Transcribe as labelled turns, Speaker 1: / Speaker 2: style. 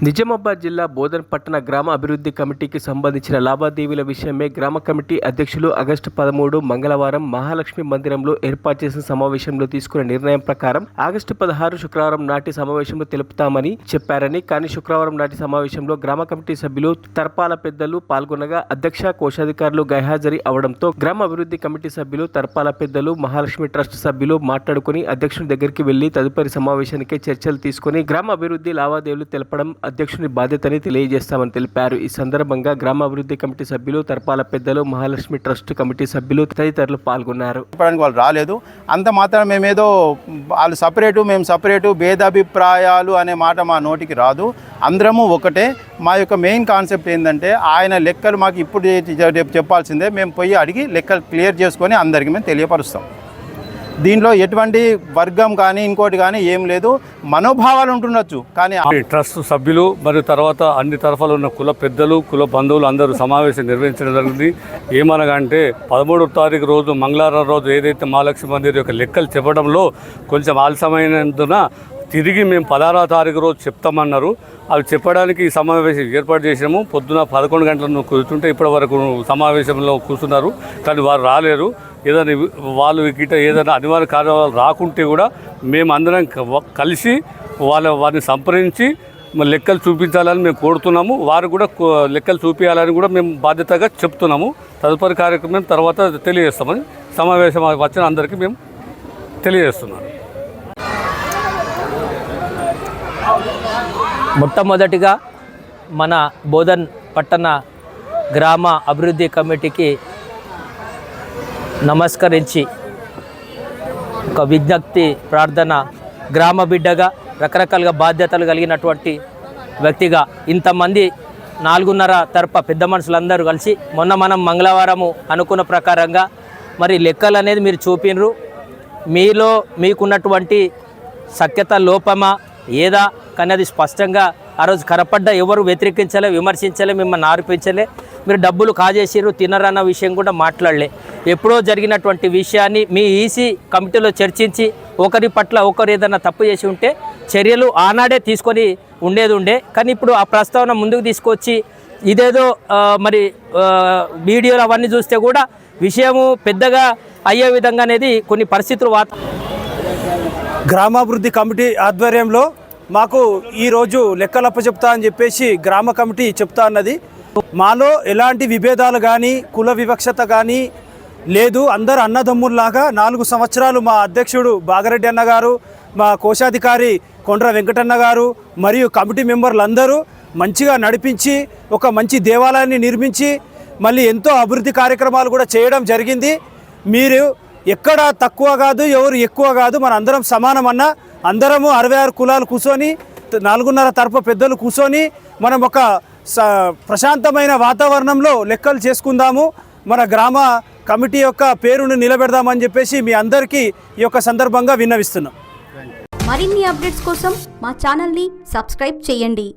Speaker 1: నిజామాబాద్ జిల్లా బోధన్ పట్టణ గ్రామ అభివృద్ధి కమిటీకి సంబంధించిన లావాదేవీల విషయమై గ్రామ కమిటీ అధ్యక్షులు ఆగస్టు 13 మంగళవారం మహాలక్ష్మి మందిరంలో ఏర్పాటు చేసిన సమావేశంలో తీసుకున్న నిర్ణయం ప్రకారం ఆగస్టు 16 శుక్రవారం నాటి సమావేశంలో తెలుపుతామని చెప్పారని, కానీ శుక్రవారం నాటి సమావేశంలో గ్రామ కమిటీ సభ్యులు తర్పాల పెద్దలు పాల్గొనగా అధ్యక్ష కోశాధికారులు గైహాజరీ అవడంతో గ్రామ అభివృద్ధి కమిటీ సభ్యులు తర్పాల పెద్దలు మహాలక్ష్మి ట్రస్ట్ సభ్యులు మాట్లాడుకుని అధ్యక్షుని దగ్గరికి వెళ్లి తదుపరి సమావేశానికి చర్చలు తీసుకుని గ్రామ అభివృద్ధి లావాదేవీలు తెలపడం అధ్యక్షుని బాధ్యతని తెలియజేస్తామని తెలిపారు. ఈ సందర్భంగా గ్రామ అభివృద్ధి కమిటీ సభ్యులు తర్పాల పెద్దలు మహాలక్ష్మి ట్రస్ట్ కమిటీ సభ్యులు తదితరులు పాల్గొన్నారు.
Speaker 2: వాళ్ళు రాలేదు, అంత మాత్రం మేమేదో వాళ్ళు సపరేటు మేము సపరేటు భేదాభిప్రాయాలు అనే మాట మా నోటికి రాదు. అందరము ఒకటే. మా యొక్క మెయిన్ కాన్సెప్ట్ ఏంటంటే ఆయన లెక్కలు మాకు ఇప్పుడు చెప్పాల్సిందే, మేము పోయి అడిగి లెక్కలు క్లియర్ చేసుకొని అందరికీ మేము తెలియపరుస్తాం. దీంట్లో ఎటువంటి వర్గం కానీ ఇంకోటి కానీ ఏం లేదు, మనోభావాలు ఉంటుండొచ్చు. కానీ
Speaker 3: ట్రస్ట్ సభ్యులు మరియు తర్వాత అన్ని తరఫాలు ఉన్న కుల పెద్దలు కుల బంధువులు అందరూ సమావేశం నిర్వహించడం జరిగింది. ఏమనగా అంటే 13వ తారీఖు రోజు మంగళవారం రోజు ఏదైతే మహాలక్ష్మి మందిర్ యొక్క లెక్కలు చెప్పడంలో కొంచెం ఆలస్యమైనందున తిరిగి మేము 16వ తారీఖు రోజు చెప్తామన్నారు. అవి చెప్పడానికి ఈ సమావేశం ఏర్పాటు చేసాము. పొద్దున 11 గంటలను కూర్చుంటే ఇప్పటి వరకు సమావేశంలో కూర్చున్నారు, కానీ వారు రాలేరు. ఏదైనా వాళ్ళు గిట్ట ఏదైనా అనివార్య కార్యాలు రాకుంటే కూడా మేము అందరం కలిసి వారిని సంప్రదించి లెక్కలు చూపించాలని మేము కోరుతున్నాము. వారు కూడా లెక్కలు చూపించాలని కూడా మేము బాధ్యతగా చెప్తున్నాము. తదుపరి కార్యక్రమం తర్వాత తెలియజేస్తామని సమావేశం వచ్చిన అందరికీ మేము తెలియజేస్తున్నాము.
Speaker 4: మొట్టమొదటిగా మన బోధన్ పట్టణ గ్రామ అభివృద్ధి కమిటీకి నమస్కరించి ఒక విజ్ఞప్తి ప్రార్థన, గ్రామ బిడ్డగా రకరకాలుగా బాధ్యతలు కలిగినటువంటి వ్యక్తిగా ఇంతమంది 4:30 తరఫ పెద్ద మనుషులందరూ కలిసి మొన్న మనం మంగళవారము అనుకున్న ప్రకారంగా మరి లెక్కలు అనేది మీరు చూపినరు. మీలో మీకున్నటువంటి సఖ్యత లోపమా ఏదా కానీ అది స్పష్టంగా ఆ రోజు కనపడ్డ ఎవరు వ్యతిరేకించలే, విమర్శించలే, మిమ్మల్ని ఆరోపించలే. మీరు డబ్బులు కాజేసిరు తినరన్న విషయం కూడా మాట్లాడలే. ఎప్పుడో జరిగినటువంటి విషయాన్ని మీ ఈసీ కమిటీలో చర్చించి ఒకరి పట్ల ఒకరు ఏదైనా తప్పు చేసి ఉంటే చర్యలు ఆనాడే తీసుకొని ఉండే. కానీ ఇప్పుడు ఆ ప్రస్తావన ముందుకు తీసుకొచ్చి ఇదేదో మరి వీడియోలు అవన్నీ చూస్తే కూడా విషయము పెద్దగా అయ్యే విధంగా అనేది కొన్ని పరిస్థితులు
Speaker 5: గ్రామాభివృద్ధి కమిటీ ఆధ్వర్యంలో మాకు ఈరోజు లెక్కలప్ప చెప్తా అని చెప్పేసి గ్రామ కమిటీ చెప్తా అన్నది. మాలో ఎలాంటి విభేదాలు కానీ కుల వివక్షత కానీ లేదు. అందరు అన్నదమ్ముల్లాగా 4 సంవత్సరాలు మా అధ్యక్షుడు బాగారెడ్డి అన్న గారు, మా కోశాధికారి కొండ్ర వెంకటన్న గారు మరియు కమిటీ మెంబర్లు అందరూ మంచిగా నడిపించి ఒక మంచి దేవాలయాన్ని నిర్మించి మళ్ళీ ఎంతో అభివృద్ధి కార్యక్రమాలు కూడా చేయడం జరిగింది. మీరు ఎక్కడ తక్కువ కాదు, ఎవరు ఎక్కువ కాదు, మన అందరం సమానమన్నా. అందరము 66 కులాలు కూర్చొని 4:30 తరఫు పెద్దలు కూర్చొని మనం ఒక ప్రశాంతమైన వాతావరణంలో లెక్కలు చేసుకుందాము, మన గ్రామ కమిటీ యొక్క పేరును నిలబెడదామని చెప్పేసి మీ అందరికీ ఈ యొక్క సందర్భంగా విన్నవిస్తున్నాం.
Speaker 6: మరిన్ని అప్డేట్స్ కోసం మా ఛానల్ని సబ్స్క్రైబ్ చేయండి.